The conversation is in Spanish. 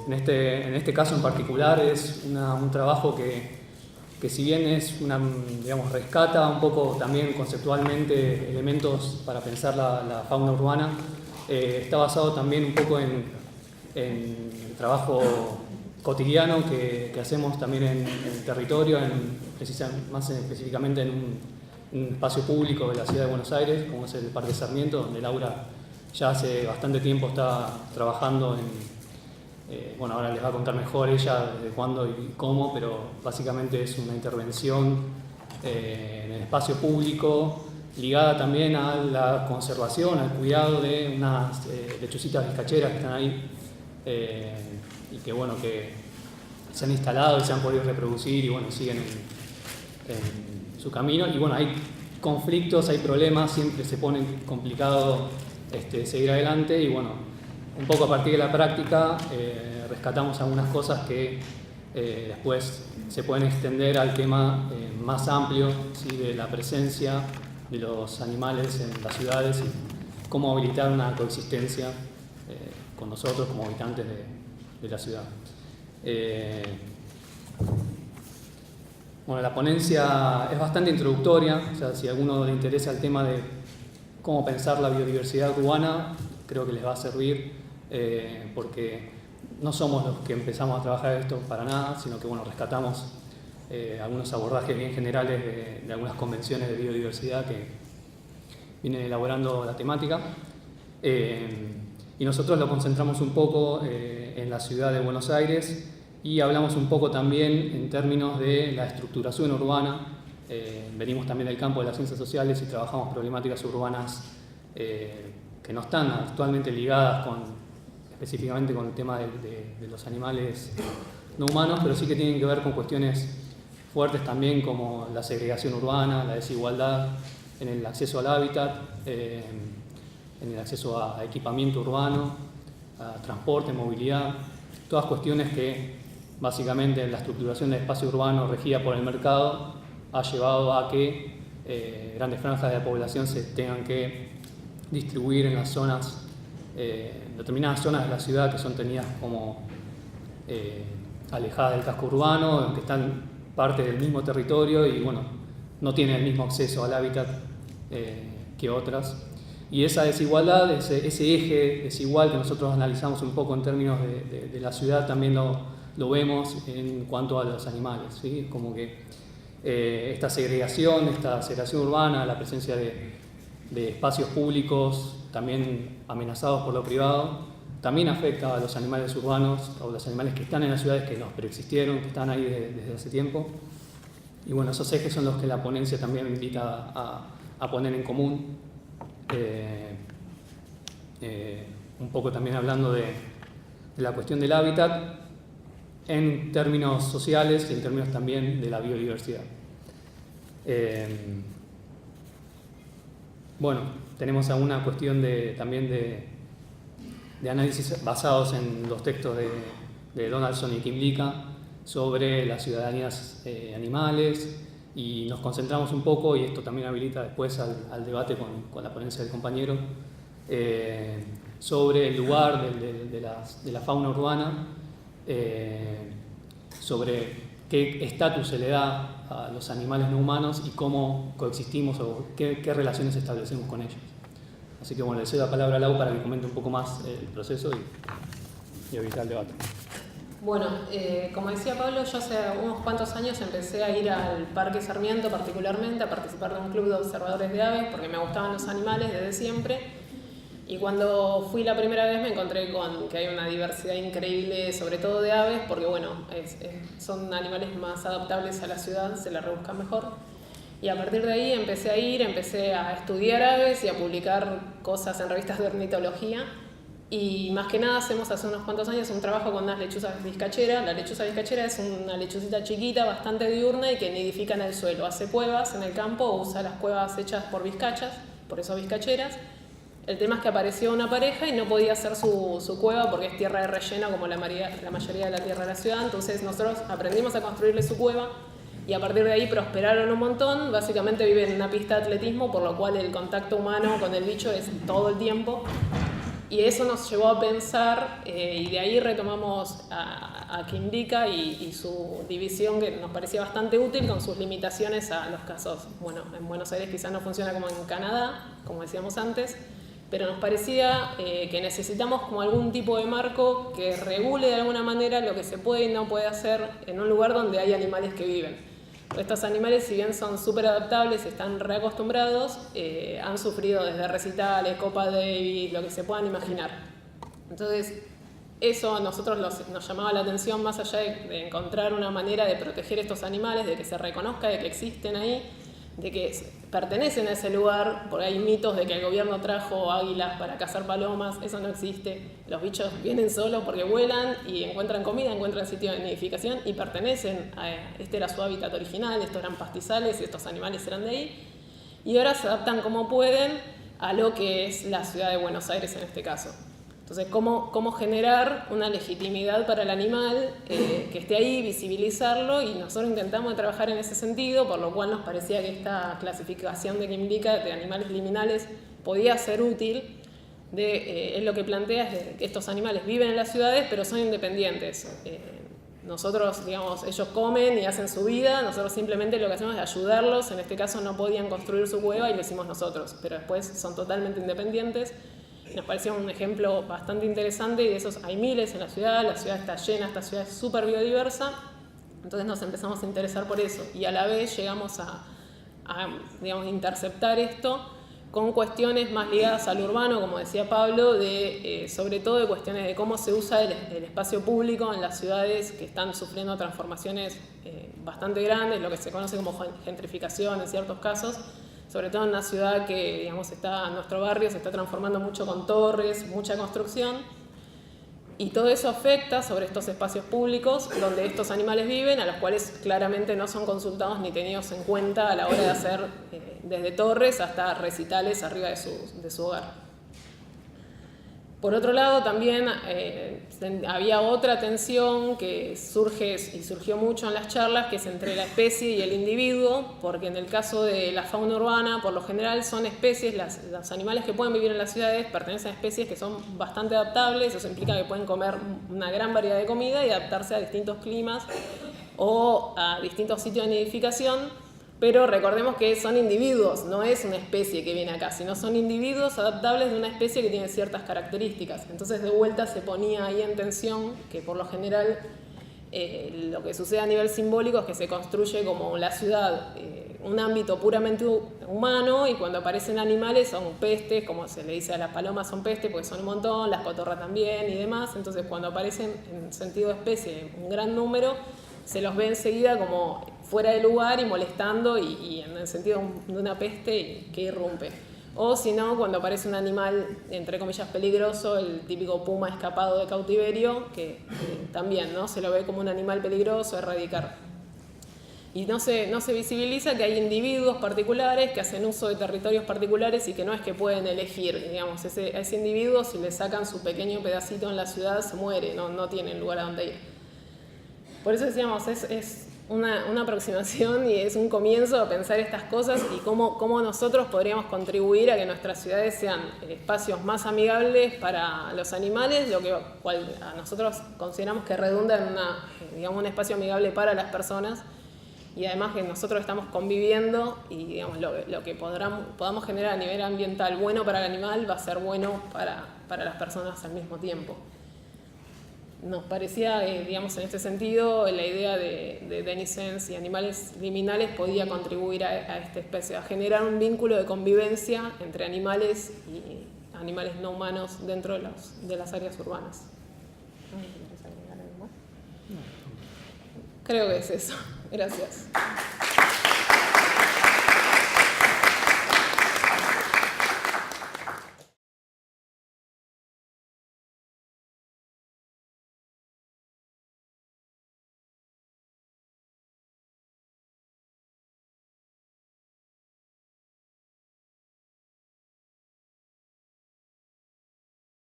En este caso en particular es un trabajo que si bien es digamos, rescata un poco también conceptualmente elementos para pensar la fauna urbana, está basado también un poco en el trabajo cotidiano que hacemos también en el territorio, más específicamente en un espacio público de la ciudad de Buenos Aires, como es el Parque Sarmiento, donde Laura ya hace bastante tiempo está trabajando bueno, ahora les va a contar mejor ella desde cuándo y cómo, pero básicamente es una intervención en el espacio público ligada también a la conservación, al cuidado de unas lechucitas vizcacheras que están ahí y que, bueno, que se han instalado y se han podido reproducir y, bueno, siguen en su camino. Y, bueno, hay conflictos, hay problemas, siempre se pone complicado seguir adelante y, bueno, un poco a partir de la práctica rescatamos algunas cosas que después se pueden extender al tema más amplio, ¿sí?, de la presencia de los animales en las ciudades y cómo habilitar una coexistencia con nosotros como habitantes de la ciudad. Bueno, la ponencia es bastante introductoria, o sea, si a alguno le interesa el tema de cómo pensar la biodiversidad urbana, creo que les va a servir porque no somos los que empezamos a trabajar esto para nada, sino que, bueno, rescatamos algunos abordajes bien generales de algunas convenciones de biodiversidad que vienen elaborando la temática. Y nosotros lo concentramos un poco en la ciudad de Buenos Aires y hablamos un poco también en términos de la estructuración urbana. Venimos también del campo de las ciencias sociales y trabajamos problemáticas urbanas que no están actualmente ligadas específicamente con el tema de los animales no humanos, pero sí que tienen que ver con cuestiones fuertes también como la segregación urbana, la desigualdad en el acceso al hábitat, en el acceso a equipamiento urbano, a transporte, movilidad, todas cuestiones que básicamente la estructuración del espacio urbano regida por el mercado ha llevado a que grandes franjas de la población se tengan que distribuir en las zonas, determinadas zonas de la ciudad que son tenidas como alejadas del casco urbano, que están parte del mismo territorio y, bueno, no tienen el mismo acceso al hábitat que otras. Y esa desigualdad, ese eje desigual que nosotros analizamos un poco en términos de la ciudad, también lo vemos en cuanto a los animales, ¿sí? Como que esta segregación urbana, la presencia de espacios públicos también amenazados por lo privado, también afecta a los animales urbanos, o los animales que están en las ciudades, que nos preexistieron, que están ahí desde hace tiempo. Y, bueno, esos ejes son los que la ponencia también invita a poner en común. Un poco también hablando de la cuestión del hábitat en términos sociales y en términos también de la biodiversidad. Bueno, tenemos alguna cuestión también de análisis basados en los textos de Donaldson y Kymlicka sobre las ciudadanías animales, y nos concentramos un poco, y esto también habilita después al debate con la ponencia del compañero, sobre el lugar de la fauna urbana, sobre qué estatus se le da a los animales no humanos y cómo coexistimos o qué relaciones establecemos con ellos. Así que, bueno, le cedo la palabra a Lau para que comente un poco más el proceso y habilitar el debate. Bueno, como decía Pablo, yo hace unos cuantos años empecé a ir al Parque Sarmiento particularmente, a participar de un club de observadores de aves, porque me gustaban los animales desde siempre. Y cuando fui la primera vez me encontré con que hay una diversidad increíble, sobre todo de aves, porque, bueno, son animales más adaptables a la ciudad, se la rebuscan mejor. Y a partir de ahí empecé a estudiar aves y a publicar cosas en revistas de ornitología. Y más que nada hacemos hace unos cuantos años un trabajo con unas lechuzas vizcacheras. La lechuza vizcachera es una lechucita chiquita, bastante diurna y que nidifica en el suelo. Hace cuevas en el campo o usa las cuevas hechas por vizcachas, por eso vizcacheras. El tema es que apareció una pareja y no podía hacer su cueva porque es tierra de relleno como la mayoría de la tierra de la ciudad. Entonces nosotros aprendimos a construirle su cueva y a partir de ahí prosperaron un montón. Básicamente viven en una pista de atletismo, por lo cual el contacto humano con el bicho es todo el tiempo. Y eso nos llevó a pensar, y de ahí retomamos a Quimdica y su división, que nos parecía bastante útil, con sus limitaciones a los casos. Bueno, en Buenos Aires quizás no funciona como en Canadá, como decíamos antes, pero nos parecía que necesitamos como algún tipo de marco que regule de alguna manera lo que se puede y no puede hacer en un lugar donde hay animales que viven. Estos animales, si bien son súper adaptables, están reacostumbrados, han sufrido desde recitales, Copa Davis, lo que se puedan imaginar. Entonces, eso a nosotros nos llamaba la atención, más allá de encontrar una manera de proteger estos animales, de que se reconozca de que existen ahí, de que pertenecen a ese lugar, porque hay mitos de que el gobierno trajo águilas para cazar palomas, eso no existe. Los bichos vienen solos porque vuelan y encuentran comida, encuentran sitio de nidificación y pertenecen a, este era su hábitat original, estos eran pastizales y estos animales eran de ahí. Y ahora se adaptan como pueden a lo que es la ciudad de Buenos Aires en este caso. Entonces, ¿cómo generar una legitimidad para el animal que esté ahí, visibilizarlo? Y nosotros intentamos trabajar en ese sentido, por lo cual nos parecía que esta clasificación de Quimdica de animales liminales podía ser útil. Él lo que plantea es que estos animales viven en las ciudades, pero son independientes. Nosotros, digamos, ellos comen y hacen su vida, nosotros simplemente lo que hacemos es ayudarlos. En este caso no podían construir su cueva y lo hicimos nosotros, pero después son totalmente independientes. Nos pareció un ejemplo bastante interesante y de esos hay miles en la ciudad está llena, esta ciudad es súper biodiversa, entonces nos empezamos a interesar por eso y a la vez llegamos a digamos, interceptar esto con cuestiones más ligadas al urbano, como decía Pablo, sobre todo de cuestiones de cómo se usa el espacio público en las ciudades que están sufriendo transformaciones bastante grandes, lo que se conoce como gentrificación en ciertos casos, sobre todo en una ciudad que, digamos, nuestro barrio se está transformando mucho con torres, mucha construcción, y todo eso afecta sobre estos espacios públicos donde estos animales viven, a los cuales claramente no son consultados ni tenidos en cuenta a la hora de hacer desde torres hasta recitales arriba de su hogar. Por otro lado, también había otra tensión que surgió mucho en las charlas, que es entre la especie y el individuo, porque en el caso de la fauna urbana, por lo general son especies, los animales que pueden vivir en las ciudades pertenecen a especies que son bastante adaptables, eso implica que pueden comer una gran variedad de comida y adaptarse a distintos climas o a distintos sitios de nidificación. Pero recordemos que son individuos, no es una especie que viene acá, sino son individuos adaptables de una especie que tiene ciertas características. Entonces, de vuelta se ponía ahí en tensión que por lo general lo que sucede a nivel simbólico es que se construye como la ciudad, un ámbito puramente humano, y cuando aparecen animales son pestes, como se le dice a las palomas son pestes porque son un montón, las cotorras también y demás. Entonces, cuando aparecen en sentido de especie un gran número, se los ve enseguida como fuera de lugar y molestando y en el sentido de una peste que irrumpe. O si no, cuando aparece un animal, entre comillas, peligroso, el típico puma escapado de cautiverio, que también, ¿no?, se lo ve como un animal peligroso a erradicar. Y no se visibiliza que hay individuos particulares que hacen uso de territorios particulares y que no es que pueden elegir, digamos, a ese individuo, si le sacan su pequeño pedacito en la ciudad, se muere, no tienen lugar a donde ir. Por eso decíamos, es una aproximación y es un comienzo a pensar estas cosas y cómo nosotros podríamos contribuir a que nuestras ciudades sean espacios más amigables para los animales, lo cual a nosotros consideramos que redunda en un espacio amigable para las personas, y además que nosotros estamos conviviendo y, digamos, lo que podamos generar a nivel ambiental bueno para el animal va a ser bueno para las personas al mismo tiempo. Nos parecía, digamos, en este sentido, la idea de Denisens y animales liminales podía contribuir a esta especie, a generar un vínculo de convivencia entre animales y animales no humanos dentro de las áreas urbanas. Creo que es eso. Gracias.